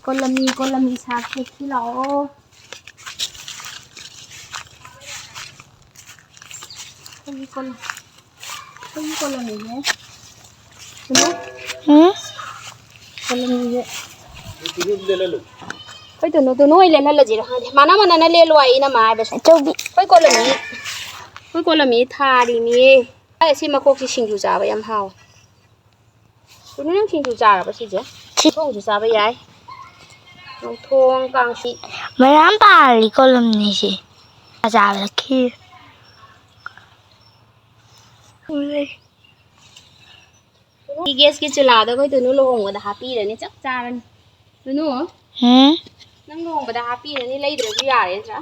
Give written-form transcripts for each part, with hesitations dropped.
Colami sake kilo. Colami ya. Colami ya. Koi tunu ile la jira ha. Mana na le lo ai na ma ba. Chobi. Koi colami thari mi. Ai si ma ko ki singju ja ba yam hao. Tunu nang singju ja ba si je. Thong ju ja ba yai. Thong kang si. Maram pali colami si. Ja la ki. Gas ki chula da koi tunu lohong da happy da ni chak cha ran. Tunu nang lohong da happy da ni lai dra ju ya re tra.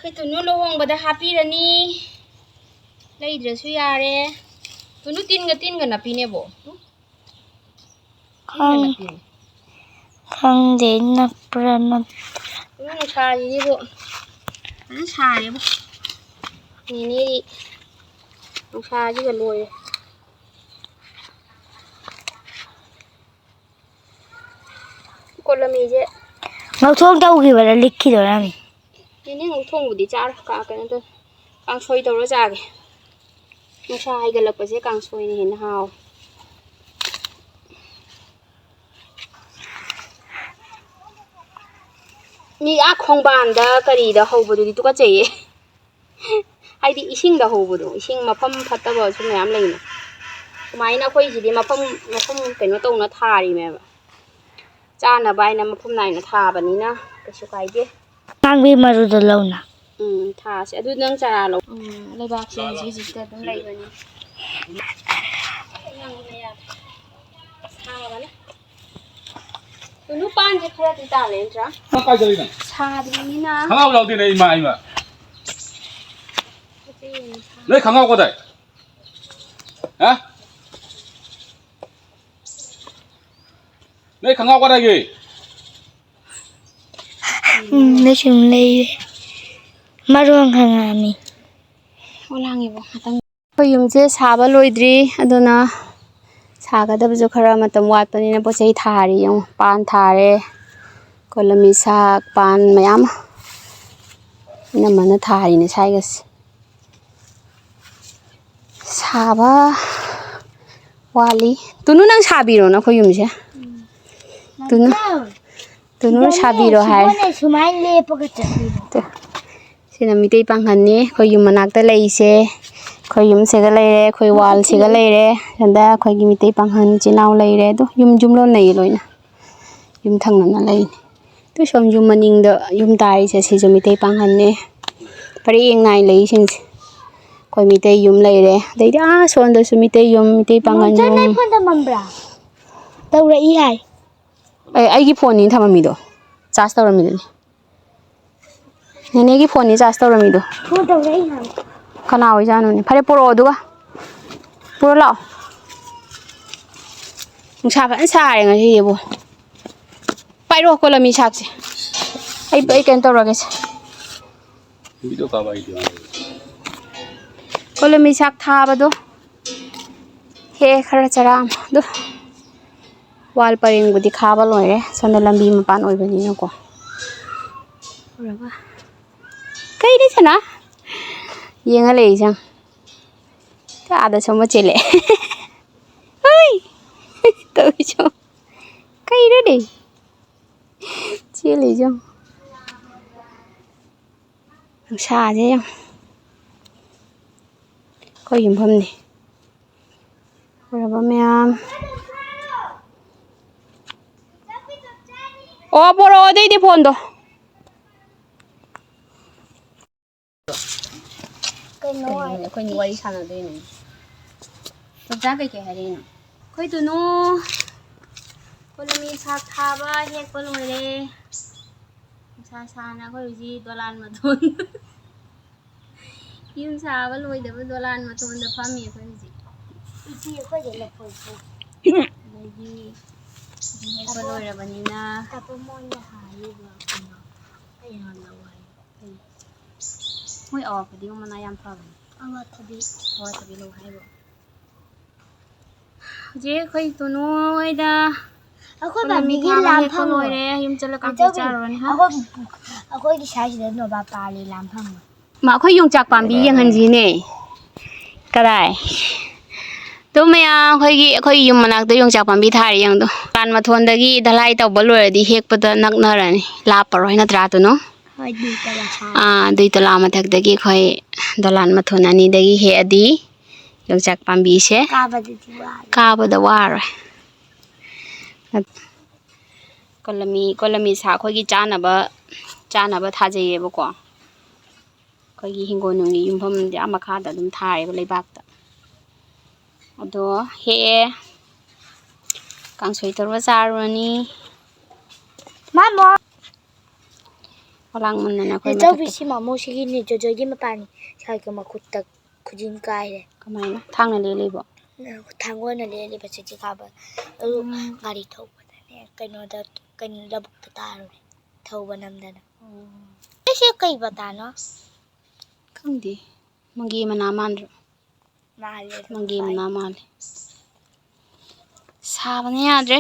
Koi tunu lohong da happy da ni lai dra su ya re. Tunu tin ga na pi ne bo. Khang de na prana. Tunu na cha ni bo. An cha ni bo. Ni ang cha ji ga loi. Colami je. Ngau thong tau gi bala likhi do na mi. Ini ngau thong bu di cha ka ka na to. Kang soi to ro cha ge. Ang cha ai ga la pa je kang soi ni hin hao. Ni a khong ban da kari da ho bu du tu ka che ye. Ai di ising da ho bu du. Ising ma pham phat ta ba su myam lai na. Mai na khoi ji di ma pham kai no to na tha ri me ba. Cha na bai na ma pham nai na tha ba ni na. Ka su kai de. Nang bi maru do lo na. Tha se adu nang cha lo. Lai ba se ji ta dum lai ba ni. Nang ne ya. Tha ba na. Tunu pan je khara ti ta len tra. Ma kai jali na. Cha di ni na. Khangau lau ti nei ma ai ma. Nei khangau ko dai. Ha? Nei khangau ko dai ge. Nó chừng lì maruang hangami. Olangi bo hatang. Khoi yum je sa ba loidri aduna sa ga da bu khara matam wat pani na po chei thari yong pan thare. Colami sak pan mayam. Ina mana thari ne sai gas. Sa ba wali. Tunu nang sa biro na khoi yum je. Tunu sa biro hai. Sumai le pa ka chati. Sina Meitei panghan ni khoi yum manak ta lei se. Khoi yum se ga lei re, khoi wal se ga lei re. Sanda khoi gi Meitei panghan chinau lei re do yum jum lo nei loina. Yum thang na lei. Tu som yum maning da yum tai se si Meitei panghan ni. Pari ing nai lei sin. Khoi Meitei yum lei re. Dei da son da su Meitei panghan yum. Nai phone da mambra. Tau ra I hai. Ai gi phone ni thamami do. Charge tawra mi ni. Nene gi phone ni charge tawra mi do. Phone tau ra I hai. Kana oi janu ni. Phare puro du ga. Puro lao. Sa phan sa re ngasi bo. Pai ro Colami sak se. Ai ken tawra ge se. Video ka bai di. Colami sak tha ba do. He khara charam do. Wal paring budi khaba loi re. Sonda lambi mapan oi bani no ko. Ora ba. Kai de chana. Yenga lei chang. Ta ada choma chele. Oi. To cho. Kai de de. Chele chang. Sa je chang. Ko yum pham ni. Ora ba myam. Poro dei di phone do. Khoi ni wari sana dei ni. Chak ja kai ke hari na. Khoi tu no. Colami sak tha ba hek pa loi re. Sa na khoi ji dolan ma thon. Yum sa ba loi da ba dolan ma thon da phami khoi ji. Ji khoi de la phoi. Ji hek pa loi ra bani na. Ta pa mon ya hai ba. Ai han la wai. Hoi off di mana yam pha. Awa thabi. Hoi thabi lo hai bo. Je khoi tu no ai da ꯑꯩꯈꯣꯏ ꯄꯥꯝꯕꯤꯒꯤ ꯄꯥꯝꯕꯤꯒꯤ ꯂꯥꯝ ꯍꯦꯛꯄ ꯐꯪꯉꯣꯏ ꯂꯣꯏꯔꯦ ꯌꯨꯝ ꯆꯠꯂꯒ ꯀꯥꯡꯁꯣꯏ ꯏꯆꯧꯕꯤ ꯆꯥꯔꯨꯔꯅꯤ ꯍꯥ ꯑꯩꯈꯣꯏꯒꯤ ꯁꯥꯏꯁꯤꯗ ꯅꯣꯕꯥꯞ ꯄꯥꯜꯂꯤ ꯂꯥꯝ ꯐꯪꯉꯣꯏ ꯑꯩꯈꯣꯏ ꯌꯣꯡꯆꯥꯛ ꯄꯥꯝꯕꯤ ꯌꯦꯡꯍꯟꯁꯤꯅꯦ ꯀꯗꯥꯏ ꯑꯗꯨ ꯃꯌꯥꯝ ꯑꯩꯈꯣꯏꯒꯤ ꯌꯨꯝ ꯃꯅꯥꯛꯇ ꯌꯣꯡꯆꯥꯛ ꯄꯥꯝꯕꯤ ꯊꯥꯔꯤ ꯌꯦꯡꯗꯣ ꯀꯥꯟ ꯃꯊꯣꯟꯗꯒꯤ ꯙꯂꯥꯏ ꯇꯧꯕ ꯂꯣꯏꯔꯗꯤ ꯍꯦꯛꯄꯗ ꯅꯛꯅꯔꯅꯤ ꯂꯥꯞꯄꯔꯣꯏ ꯅꯠꯇ꯭ꯔꯥ ꯑꯗꯨꯅꯣ ꯍꯣꯏ ꯗꯨꯏꯇ ꯑꯗꯨꯏ ꯇꯣꯂꯥ ꯃꯊꯛꯇꯒꯤ ꯑꯩꯈꯣꯏ ꯗꯣꯂꯥꯟ ꯃꯊꯣꯟ ꯑꯅꯤꯗꯒꯤ ꯍꯦꯛꯑꯗꯤ ꯌꯣꯡꯆꯥꯛ ꯄꯥꯝꯕꯤꯁꯦ ꯀꯥꯕꯗꯗꯤ ꯋꯥꯔꯦ ꯀꯥꯕꯗ ꯋꯥꯔꯣꯏ ꯀꯣꯂꯝꯃꯤ ꯁꯥ ꯑꯩꯈꯣꯏꯒꯤ ꯆꯥꯅꯕ ꯊꯥꯖꯩꯌꯦꯕꯀꯣ ꯑꯩꯈꯣꯏꯒꯤ ꯍꯤꯡꯒꯣꯜ ꯅꯨꯡꯒꯤ ꯌꯨꯝꯐꯝꯗꯤ ꯑꯥ ꯃꯈꯥꯗ ꯑꯗꯨꯝ ꯊꯥꯔꯦꯕ ꯂꯩꯕꯥꯛꯇ ꯑꯗꯣ ꯍꯦꯛꯑꯦ ꯀꯥꯡꯁꯣꯏ ꯇꯧꯔꯒ ꯆꯥꯔꯨꯔꯅꯤ ꯃꯥꯃꯣ ꯈꯣꯂꯥꯡ ꯃꯟꯗꯅ ꯑꯩꯈꯣꯏ ꯃꯊꯛꯇ ꯏꯆꯧꯕꯤꯁꯤ ꯃꯥꯃꯣꯁꯤꯒꯤꯅꯦ ꯖꯣꯖꯣꯒꯤ ꯃꯄꯥꯟ ꯁꯥꯏꯒ ꯃꯈꯨꯠꯇ ꯈꯨꯖꯤꯟ ꯀꯥꯏꯔꯦ ꯀꯃꯥꯏꯅ ꯊꯥꯡꯅ ꯂꯦꯜꯂꯤꯕꯣ ꯊꯥꯡꯒꯣꯜꯅ ꯂꯦꯜꯂꯤꯕ ꯆꯤꯊꯤ ꯀꯥꯕ ꯑꯗꯨ ꯒꯥꯔꯤ ꯊꯧꯕꯗꯅꯦ ꯀꯩꯅꯣ ꯂꯧꯕꯨꯛꯇ ꯇꯥꯔꯨꯔꯦ ꯊꯧꯕ ꯅꯝꯗꯅ ꯑꯩꯁꯦ ꯀꯩ ꯕꯇꯥꯅꯣ ꯈꯪꯗꯦ ꯃꯪꯒꯦ ꯃꯅꯥ ꯃꯥꯟꯗ꯭ꯔꯣ ꯃꯥꯜꯂꯦ ꯃꯪꯒꯦ ꯃꯅꯥ ꯃꯥꯜꯂꯦ ꯁꯥꯕꯅ ꯌꯥꯗ꯭ꯔꯦ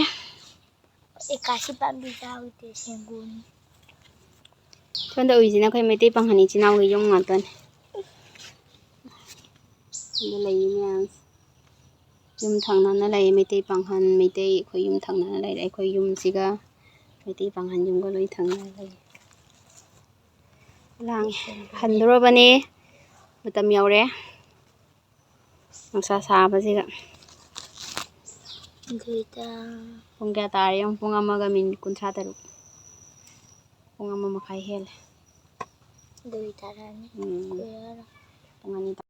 ꯑꯦꯀꯥꯁꯤ ꯄꯥꯝꯕꯤ ꯆꯥꯎꯗꯦ ꯁꯦꯡꯒꯨꯅꯤ ꯁꯣꯝꯗ ꯎꯏꯁꯤꯅ ꯑꯩꯈꯣꯏ ꯃꯩꯇꯩ ꯄꯥꯡꯒꯜ ꯏꯆꯤꯜ ꯏꯅꯥꯎꯒꯤ ꯌꯨꯝ ꯉꯥꯛꯇꯅꯤ ꯁꯤꯗ ꯂꯩꯔꯤ ꯃꯌꯥꯝꯁꯦ ꯌꯨꯝ ꯊꯪꯅꯅ ꯂꯩ ꯃꯩꯇꯩ ꯄꯥꯡꯒꯜ ꯃꯩꯇꯩ ꯑꯩꯈꯣꯏ ꯌꯨꯝ ꯊꯪꯅꯅ ꯂꯩꯔꯦ ꯑꯩꯈꯣꯏ ꯌꯨꯝꯁꯤꯒ ꯃꯩꯇꯩ ꯄꯥꯡꯒꯜ ꯌꯨꯝꯒ ꯂꯣꯏ ꯊꯪꯅꯅ ꯂꯩ ꯂꯥꯡꯉꯦ ꯍꯟꯗꯣꯔꯕꯅꯤ ꯃꯇꯝ ꯌꯧꯔꯦ ꯅꯨꯡꯁꯥ ꯁꯥꯕꯁꯤꯒ ꯄꯨꯡ ꯀꯌꯥ ꯇꯥꯔꯦ ꯌꯦꯡꯉꯨ ꯄꯨꯡ 1:53 ꯄꯨꯡ 1:30 ꯍꯦꯜꯂꯦ ꯄꯨꯡ 2 ꯄꯨꯡ 2